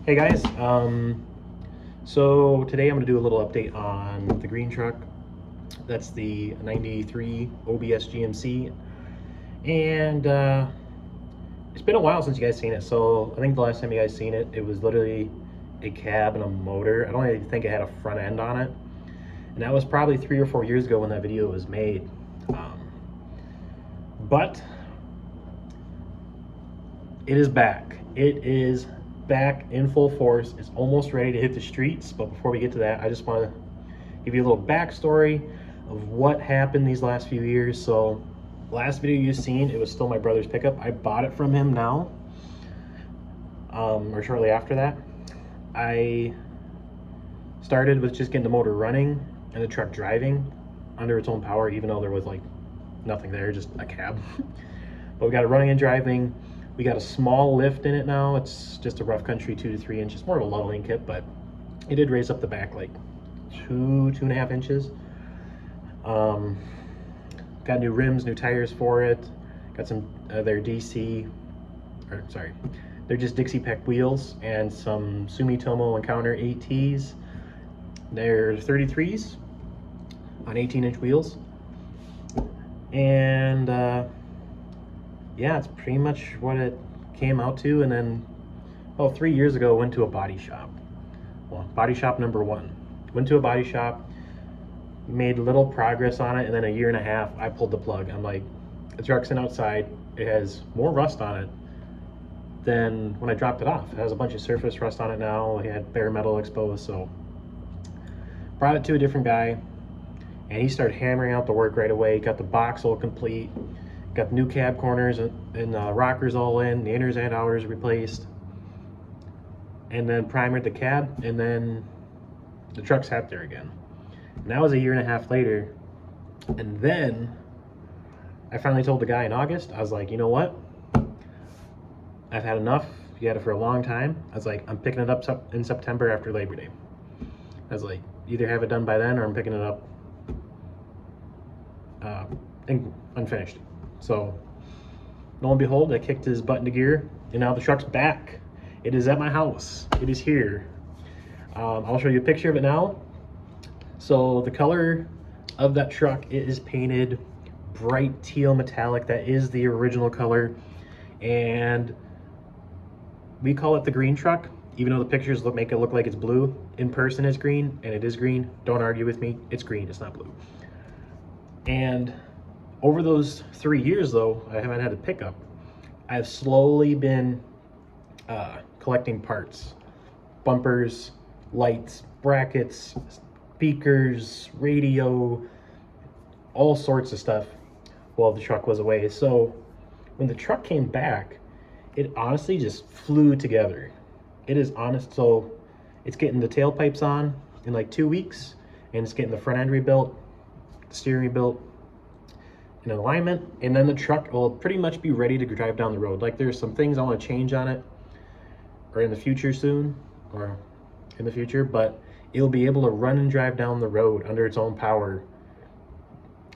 Hey guys, so today I'm going to do a little update on the green truck. That's the 93 OBS GMC, and it's been a while since you guys seen it. So I think the last time you guys seen it, it was literally a cab and a motor. I don't even think it had a front end on it, and that was probably 3 or 4 years ago when that video was made. But it is back. It is back in full force. It's almost ready to hit the streets. But before we get to that, I just want to give you a little backstory of what happened these last few years. So last video you've seen, it was still my brother's pickup. I bought it from him now, or shortly after that. I started with just getting the motor running and the truck driving under its own power, even though there was like nothing there, just a cab. But we got it running and driving. We got a small lift in it now. It's just a rough country 2 to 3 inches, more of a leveling kit, but it did raise up the back like 2.5 inches. Got new rims, new tires for it. Got some their they're just Dixie Peck wheels and some Sumitomo Encounter ATs. They're 33s on 18-inch wheels. And yeah, it's pretty much what it came out to. And then, well, 3 years ago, went to a body shop. Well, body shop number one. Went to a body shop, made little progress on it, and then 1.5 years, I pulled the plug. I'm like, the truck's in outside. It has more rust on it than when I dropped it off. It has a bunch of surface rust on it now. It had bare metal exposed, so brought it to a different guy, and he started hammering out the work right away. Got the box all complete. Got the new cab corners and rockers all in, the inners and outers replaced, and then primered the cab, and then the truck sat there again. And that was 1.5 years later, and then I finally told the guy in August, I was like, you know what? I've had enough. You had it for a long time. I was like, I'm picking it up in September after Labor Day. I was like, either have it done by then or I'm picking it up unfinished. So, lo and behold, I kicked his butt into gear, and now the truck's back. It is at my house. It is here. I'll show you a picture of it now. So the color of that truck, it is painted bright teal metallic. That is the original color, and we call it the green truck, even though the pictures make it look like it's blue. In person it's green, and it is green. Don't argue with me. It's green. It's not blue. And over those 3 years, though, I haven't had a pickup. I've slowly been collecting parts, bumpers, lights, brackets, speakers, radio, all sorts of stuff while the truck was away. So when the truck came back, it honestly just flew together. It is honest. So it's getting the tailpipes on in like 2 weeks, and it's getting the front end rebuilt, the steering rebuilt, in alignment, and then the truck will pretty much be ready to drive down the road. Like, there's some things I want to change on it, or in the future soon, or in the future, but it'll be able to run and drive down the road under its own power,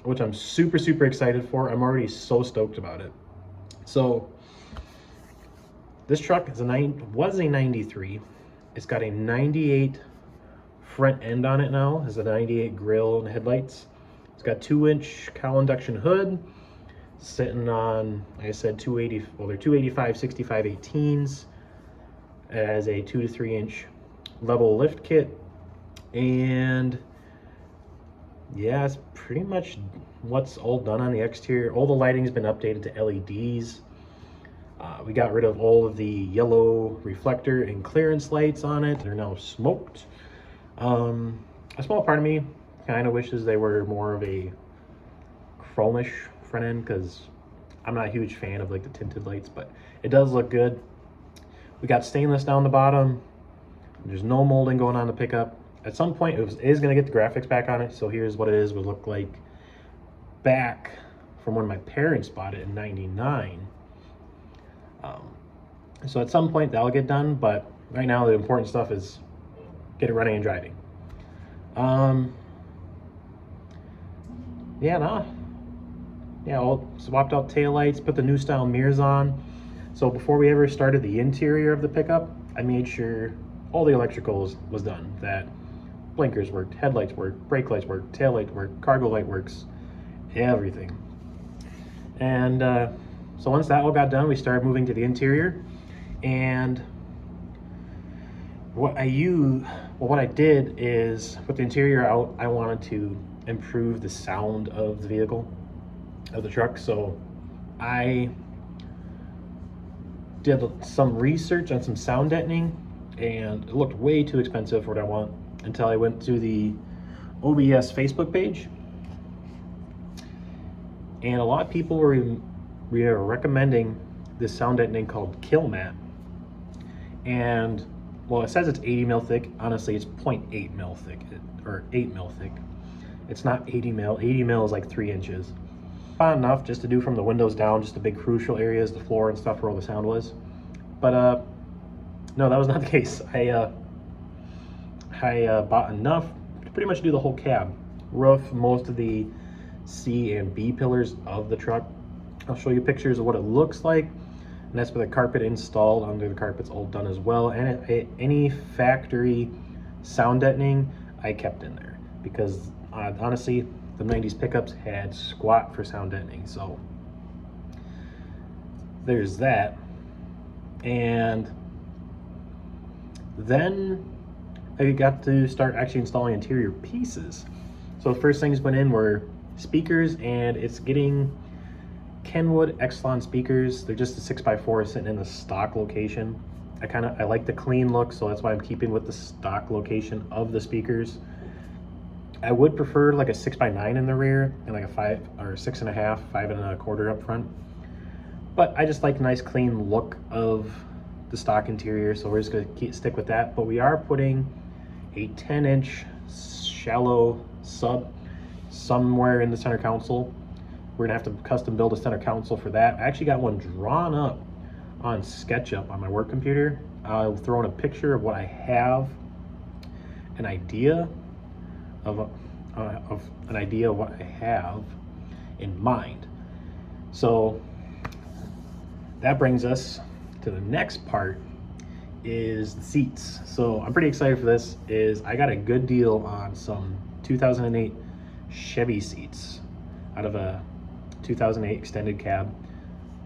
which I'm super, super excited for. I'm already so stoked about it. So this truck is was a 93. It's got a 98 front end on it now. It has a 98 grille and headlights. It's got 2-inch cowl induction hood, sitting on, like I said, 280. Well, they're 285 65 18s. It has a 2 to 3 inch level lift kit, and yeah, it's pretty much what's all done on the exterior. All the lighting's been updated to LEDs. We got rid of all of the yellow reflector and clearance lights on it. They're now smoked. A small part of me kind of wishes they were more of a chromish front end, because I'm not a huge fan of like the tinted lights, but it does look good. We got stainless down the bottom. There's no molding going on the pickup. At some point it is going to get the graphics back on it. So here's what it is would look like back from when my parents bought it in '99. So at some point that'll get done, but right now the important stuff is get it running and driving. Yeah, all swapped out taillights, put the new style mirrors on. So before we ever started the interior of the pickup, I made sure all the electricals was done, that blinkers worked, headlights worked, brake lights worked, tail light worked, cargo light works, everything. And so once that all got done, we started moving to the interior. And what I did is, with the interior out, I wanted to improve the sound of the vehicle, of the truck. So I did some research on some sound deadening, and it looked way too expensive for what I want, until I went to the OBS Facebook page. And a lot of people were recommending this sound deadening called Killmat. And well, it says it's 80 mil thick. Honestly, it's 0.8 mil thick, or 8 mil thick. It's not 80 mil. 80 mil is like 3 inches. Not enough just to do from the windows down, just the big crucial areas, the floor and stuff where all the sound was. But no, that was not the case. I bought enough to pretty much do the whole cab, roof, most of the C and B pillars of the truck. I'll show you pictures of what it looks like, and that's with the carpet installed. Under the carpet's all done as well, and any factory sound deadening I kept in there, because honestly, the 90s pickups had squat for sound deadening. So there's that. And then I got to start actually installing interior pieces. So the first things went in were speakers, and it's getting Kenwood Exelon speakers. They're just a 6x4 sitting in the stock location. I like the clean look, so that's why I'm keeping with the stock location of the speakers. I would prefer like a 6x9 in the rear and like a 5 or 6.5, 5.25 up front. But I just like the nice clean look of the stock interior, so we're just gonna stick with that. But we are putting a 10-inch shallow sub somewhere in the center console. We're gonna have to custom build a center console for that. I actually got one drawn up on SketchUp on my work computer. I'll throw in a picture of what I have, an idea of what I have in mind. So that brings us to the next part, is the seats. So I'm pretty excited for this. I got a good deal on some 2008 Chevy seats out of a 2008 extended cab.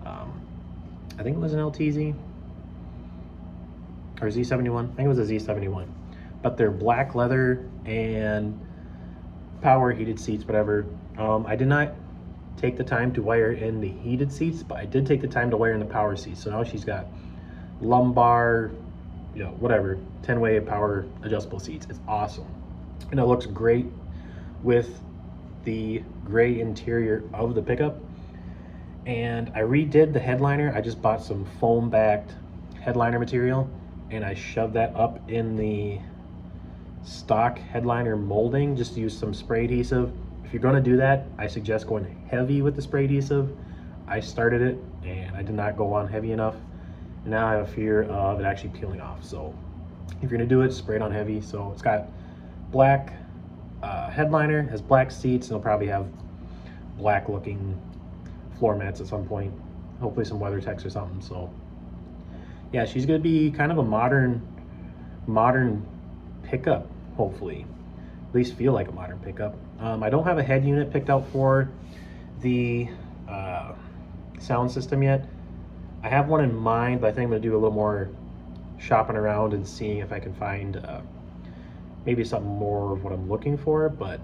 I think it was an LTZ or Z71. I think it was a Z71, but they're black leather and power heated seats, whatever. I did not take the time to wire in the heated seats, but I did take the time to wire in the power seats. So now she's got lumbar, whatever, 10-way power adjustable seats. It's awesome, and it looks great with the gray interior of the pickup. And I redid the headliner. I just bought some foam backed headliner material, and I shoved that up in the stock headliner molding, just to use some spray adhesive. If you're going to do that, I suggest going heavy with the spray adhesive. I started it and I did not go on heavy enough. Now I have a fear of it actually peeling off. So if you're going to do it, spray it on heavy. So it's got black headliner, has black seats, and it'll probably have black looking floor mats at some point, hopefully some WeatherTech or something. So yeah, she's going to be kind of a modern pickup, hopefully, at least feel like a modern pickup. I don't have a head unit picked out for the sound system yet. I have one in mind, but I think I'm going to do a little more shopping around and seeing if I can find maybe something more of what I'm looking for, but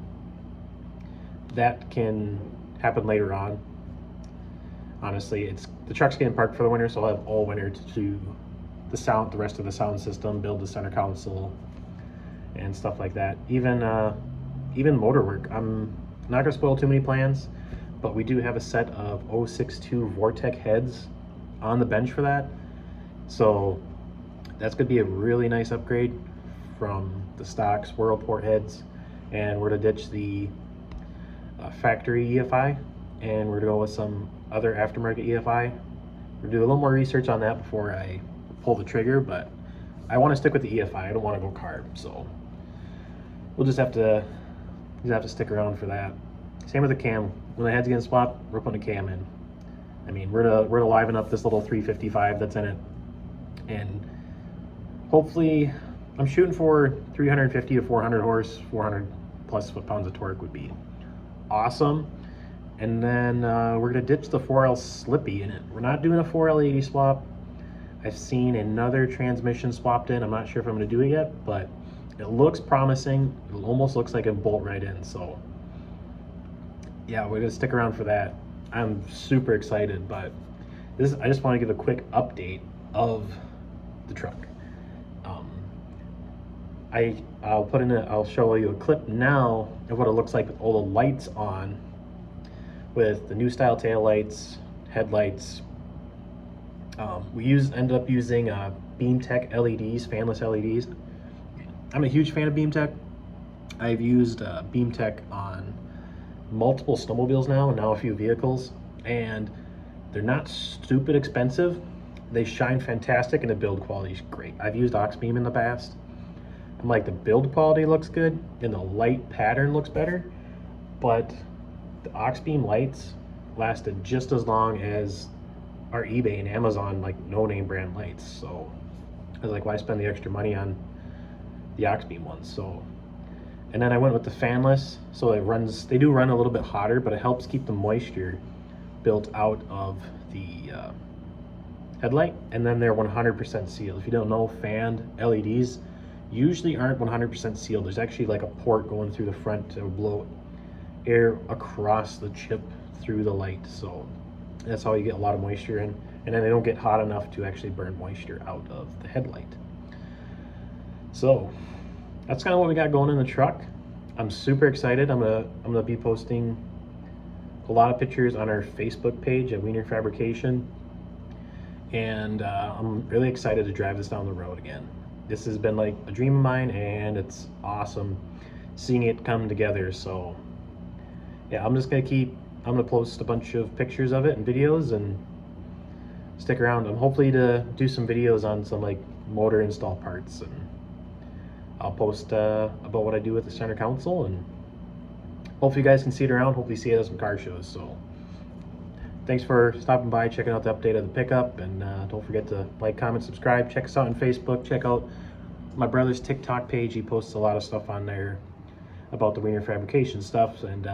that can happen later on. Honestly, the truck's getting parked for the winter, so I'll have all winter to do the rest of the sound system, build the center console and stuff like that. Even motor work. I'm not gonna spoil too many plans, but we do have a set of 062 Vortec heads on the bench for that. So that's gonna be a really nice upgrade from the stock Swirlport heads. And we're gonna ditch the factory EFI, and we're gonna go with some other aftermarket EFI. We'll do a little more research on that before I pull the trigger, but I want to stick with the EFI. I don't want to go carb, so we'll just have to stick around for that. Same with the cam. When the head's getting swapped, we're putting a cam in. I mean, we're to liven up this little 355 that's in it, and hopefully, I'm shooting for 350 to 400 horse, 400 plus foot-pounds of torque would be awesome. And then we're gonna ditch the 4L Slippy in it. We're not doing a 4L 80 swap. I've seen another transmission swapped in. I'm not sure if I'm gonna do it yet, but it looks promising. It almost looks like it bolt right in. So yeah, we're gonna stick around for that. I'm super excited, but I just want to give a quick update of the truck. I'll show you a clip now of what it looks like with all the lights on, with the new style tail lights, headlights. We ended up using BeamTech LEDs, fanless LEDs. I'm a huge fan of BeamTech. I've used BeamTech on multiple snowmobiles now, and now a few vehicles, and they're not stupid expensive. They shine fantastic, and the build quality is great. I've used Oxbeam in the past. I'm like, the build quality looks good, and the light pattern looks better, but the Oxbeam lights lasted just as long as our eBay and Amazon like no-name brand lights. So I was like, why spend the extra money on the Oxbeam ones? So, and then I went with the fanless. So they do run a little bit hotter, but it helps keep the moisture built out of the headlight. And then they're 100% sealed. If you don't know, fanned LEDs usually aren't 100% sealed. There's actually like a port going through the front to blow air across the chip through the light. So that's how you get a lot of moisture in, and then they don't get hot enough to actually burn moisture out of the headlight. So that's kind of what we got going in the truck. I'm super excited. I'm gonna be posting a lot of pictures on our Facebook page at Wiener Fabrication, and I'm really excited to drive this down the road again. This has been like a dream of mine, and it's awesome seeing it come together. So yeah, I'm gonna post a bunch of pictures of it and videos, and stick around. I'm hopefully to do some videos on some like motor install parts, and I'll post about what I do with the center console, and hopefully you guys can see it around. Hopefully see it at some car shows. So thanks for stopping by, checking out the update of the pickup, and don't forget to like, comment, subscribe. Check us out on Facebook. Check out my brother's TikTok page. He posts a lot of stuff on there about the Wiener Fabrication stuff, and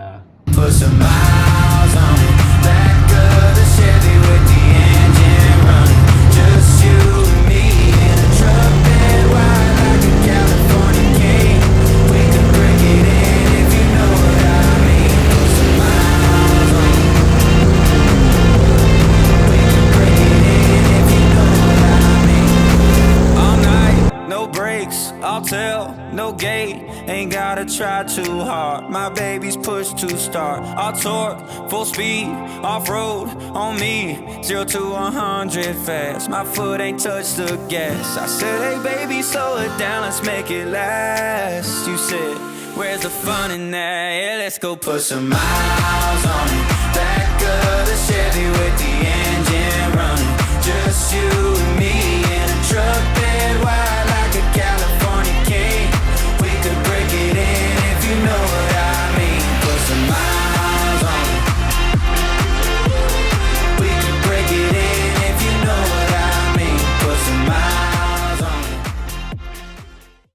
put some miles on it. Back of the Chevy with the engine running. Just you and me in a truck bed wide like a California king. We can break it in if you know what I mean. Put some miles on it. We can break it in if you know what I mean. All night, no brakes, I'll tell, no gate. Ain't gotta try too hard. My baby's push to start. All torque, full speed, off-road on me. 0 to 100 fast. My foot ain't touched the gas. I said, hey baby, slow it down, let's make it last. You said, where's the fun in that? Yeah, let's go put some miles on it.